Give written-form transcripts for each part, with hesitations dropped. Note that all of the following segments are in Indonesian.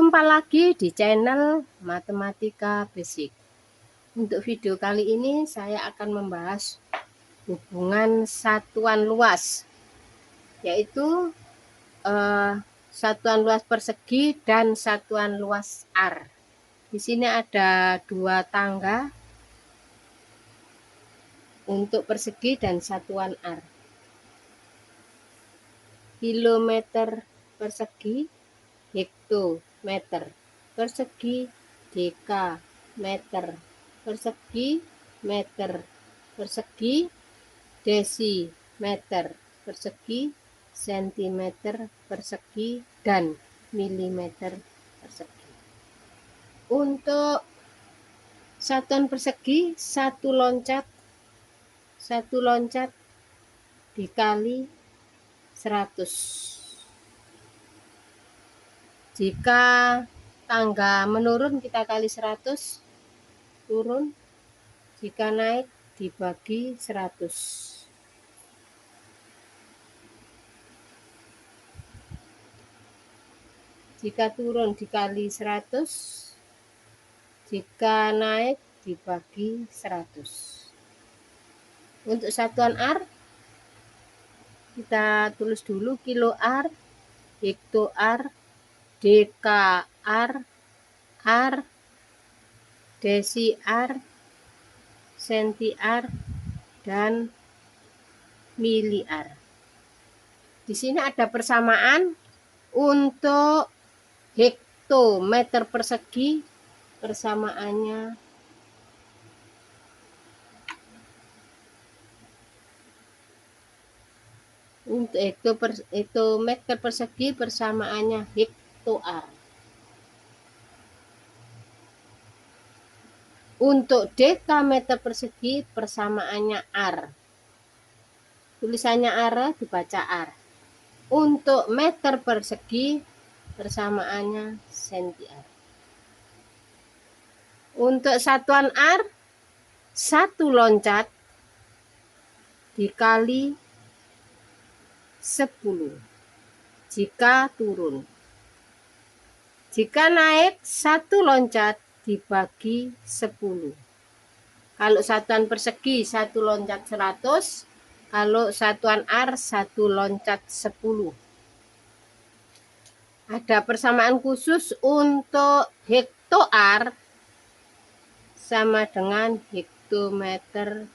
Jumpa lagi di channel Matematika Basic. Untuk video kali ini saya akan membahas hubungan satuan luas, yaitu satuan luas persegi dan satuan luas R. Di sini ada dua tangga untuk persegi dan satuan R. Kilometer persegi, hektometer persegi, dekameter persegi, meter persegi, desimeter persegi, sentimeter persegi, dan milimeter persegi. Untuk satuan persegi, satu loncat dikali 100. Jika tangga menurun kita kali 100, turun. Jika naik dibagi 100. Jika turun dikali 100, jika naik dibagi 100. Untuk satuan R, kita tulis dulu kilo R, hekto R, deka R, R, desi R, senti R, dan mili R. Di sini ada persamaan. Untuk hektometer persegi, persamaannya untuk hektometer persegi persamaannya hekto R. Untuk dekameter persegi persamaannya R. Tulisannya R dibaca R. Untuk meter persegi persamaannya senti R. Untuk satuan R, satu loncat dikali 10 jika turun. Jika naik, satu loncat dibagi 10. Kalau satuan persegi satu loncat 100, kalau satuan R satu loncat 10. Ada persamaan khusus untuk hekto R sama dengan hektometer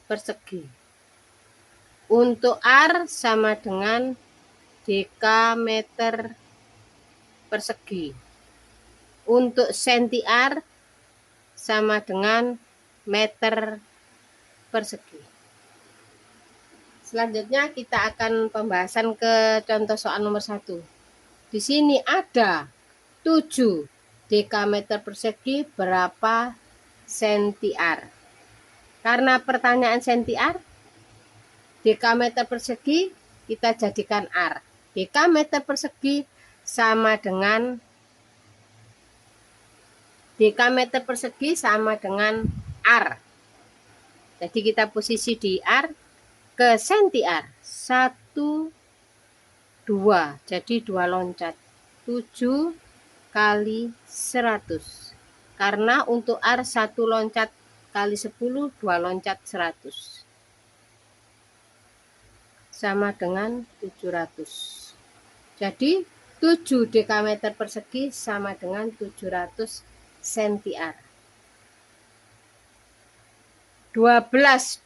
persegi. Untuk R sama dengan dekameter persegi. Untuk senti R sama dengan meter persegi. Selanjutnya kita akan pembahasan ke contoh soal nomor 1. Di sini ada 7 dekameter persegi berapa senti R. Karena pertanyaan senti R, dekameter persegi kita jadikan R. Dekameter persegi sama dengan R. Jadi kita posisi di R ke senti R. 1, 2. Jadi 2 loncat. 7 kali 100. Karena untuk R 1 loncat kali 10, 2 loncat 100. Sama dengan 700. Jadi 7 dekameter persegi sama dengan 700 senti R. 12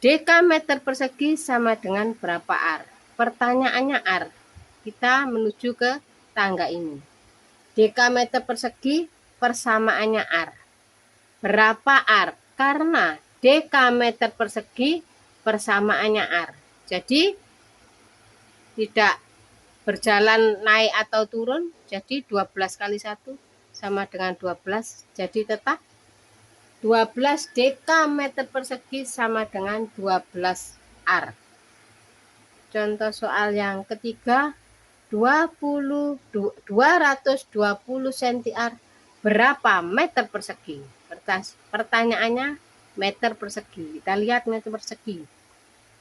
dekameter persegi sama dengan berapa R? Pertanyaannya R. Kita menuju ke tangga ini. Dekameter persegi persamaannya R. Berapa R? Karena dekameter persegi persamaannya R. Jadi tidak berjalan naik atau turun. Jadi 12 kali 1 sama dengan 12. Jadi tetap 12 dekameter persegi sama dengan 12 R. Contoh soal yang ketiga, 220 cm berapa meter persegi? Pertanyaannya meter persegi. Kita lihat meter persegi.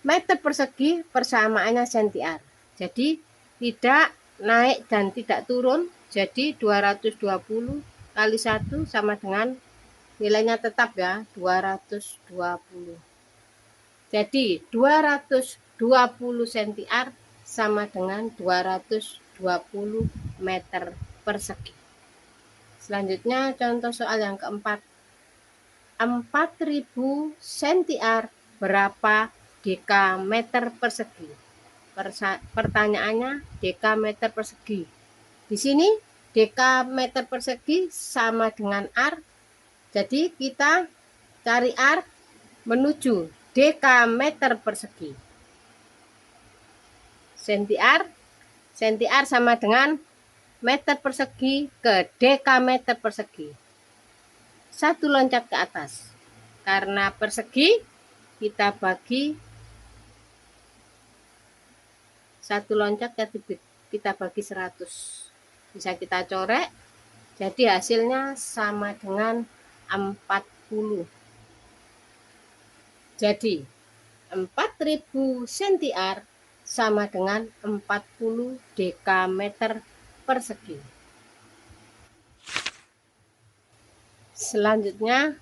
meter persegi persamaannya senti-ar. Jadi tidak naik dan tidak turun. Jadi 220 kali 1 sama dengan nilainya tetap ya, 220. Jadi 220 cm sama dengan 220 meter persegi. Selanjutnya contoh soal yang keempat. 4000 cm berapa dekameter persegi? Pertanyaannya dekameter persegi. Di sini dekameter persegi sama dengan ar. Jadi kita cari ar menuju dekameter persegi. Senti-ar sama dengan meter persegi ke dekameter persegi. Satu loncat ke atas. Karena persegi kita bagi satu loncat kita bagi 100. Bisa kita corek. Jadi hasilnya sama dengan 40. Jadi 4000 cm sama dengan 40 dekameter persegi. Selanjutnya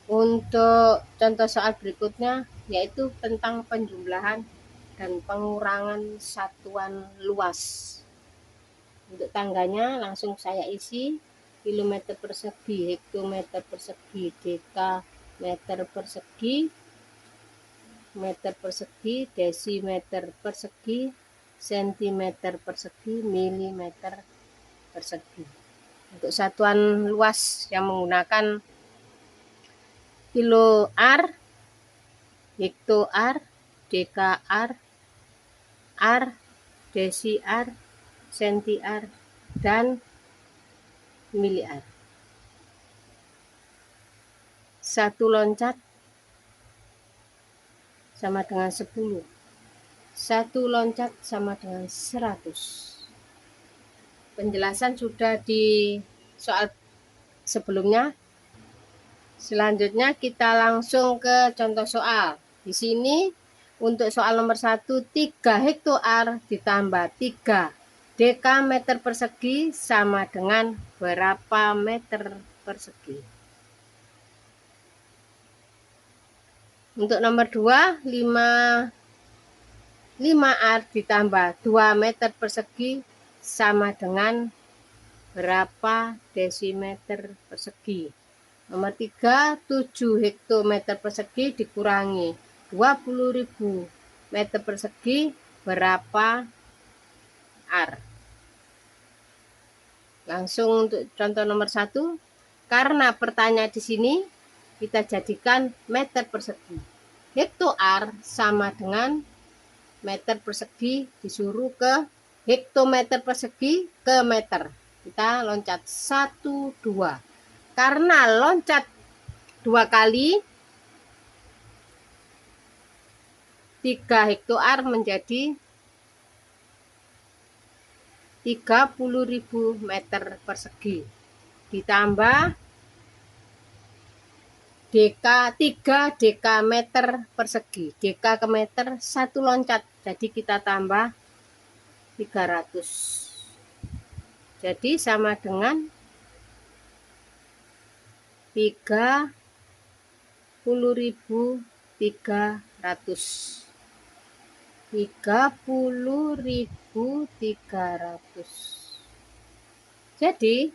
untuk contoh soal berikutnya yaitu tentang penjumlahan dan pengurangan satuan luas. Untuk tangganya langsung saya isi kilometer persegi, hektometer persegi, dekameter persegi, meter persegi, desimeter persegi, sentimeter persegi, milimeter persegi. Untuk satuan luas yang menggunakan kiloar, hektoar, dekaar, ar, desiar, sentiar, dan miliar. Satu loncat sama dengan 10. Satu loncat sama dengan 100. Penjelasan sudah di soal sebelumnya. Selanjutnya kita langsung ke contoh soal. Di sini untuk soal nomor 1, 3 hektoar ditambah 3 dekameter persegi sama dengan berapa meter persegi. Untuk nomor 2, 5ar ditambah 2 meter persegi sama dengan berapa desimeter persegi. Nomor 3, 7 hektometer persegi dikurangi 20.000 meter persegi berapa ar. Langsung untuk contoh nomor 1, karena pertanyaan di sini kita jadikan meter persegi. Hektoar sama dengan meter persegi disuruh ke hektometer persegi ke meter. Kita loncat 1, 2. Karena loncat 2 kali, 3 hektoar menjadi 30.000 meter persegi. Ditambah 3 dekameter persegi. Deka ke meter 1 loncat. Jadi kita tambah 300. Jadi sama dengan 30.300. 30.300. Jadi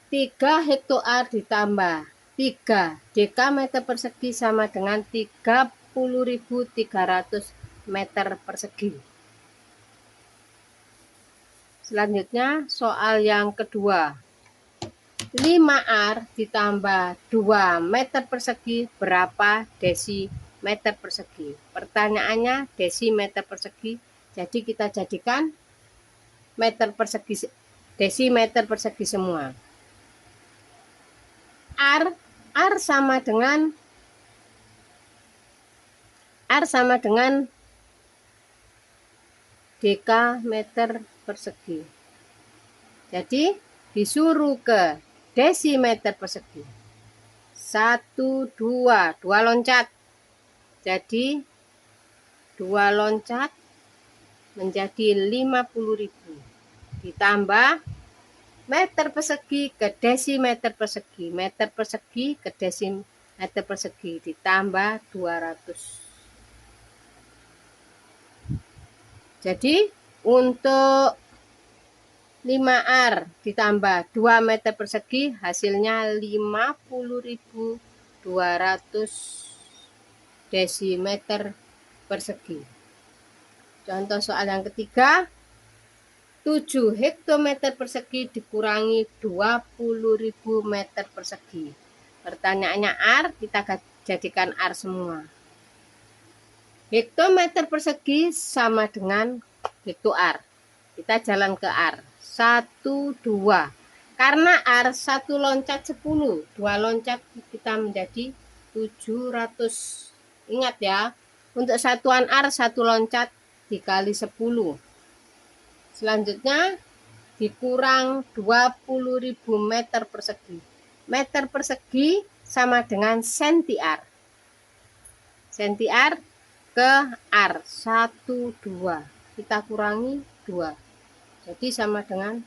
3 hektoar ditambah 3 dekameter persegi sama dengan 30.300 meter persegi. Selanjutnya soal yang kedua. 5ar ditambah 2 meter persegi berapa desimeter persegi. Pertanyaannya desimeter persegi. Jadi kita jadikan meter persegi, desimeter persegi semua. R sama dengan dekameter persegi. Jadi disuruh ke desimeter persegi. 1, 2 loncat. Jadi 2 loncat menjadi 50.000. Ditambah meter persegi ke desimeter persegi, meter persegi ke desimeter persegi, ditambah 200. Jadi untuk 5R ditambah 2 meter persegi hasilnya 50.200 desimeter persegi. Contoh soal yang ketiga, 7 hektometer persegi dikurangi 20.000 meter persegi. Pertanyaannya R, kita jadikan R semua. Hektometer persegi sama dengan hekto-R. Kita jalan ke R. 1, 2. Karena R 1 loncat 10, 2 loncat kita menjadi 700. Ingat ya, untuk satuan R 1 loncat dikali 10. Selanjutnya dikurang 20.000 meter persegi. Meter persegi sama dengan senti-R. Senti-R ke R 1, 2. Kita kurangi 2. Jadi sama dengan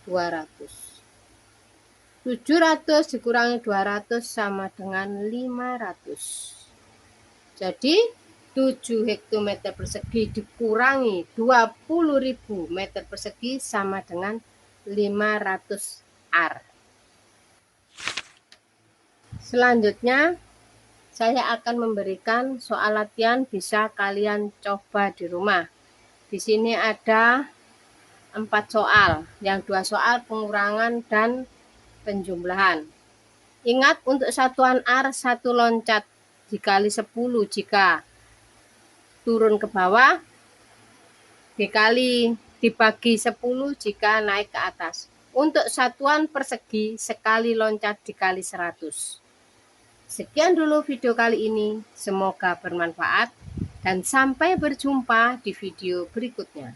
200. 700 dikurangi 200 sama dengan 500. Jadi 7 hektometer persegi dikurangi 20.000 meter persegi sama dengan 500 R. Selanjutnya saya akan memberikan soal latihan, bisa kalian coba di rumah. Di sini ada 4 soal, yang 2 soal pengurangan dan penjumlahan. Ingat untuk satuan R 1 loncat dikali 10 jika turun ke bawah, dibagi 10 jika naik ke atas. Untuk satuan persegi sekali loncat dikali 100. Sekian dulu video kali ini, semoga bermanfaat dan sampai berjumpa di video berikutnya.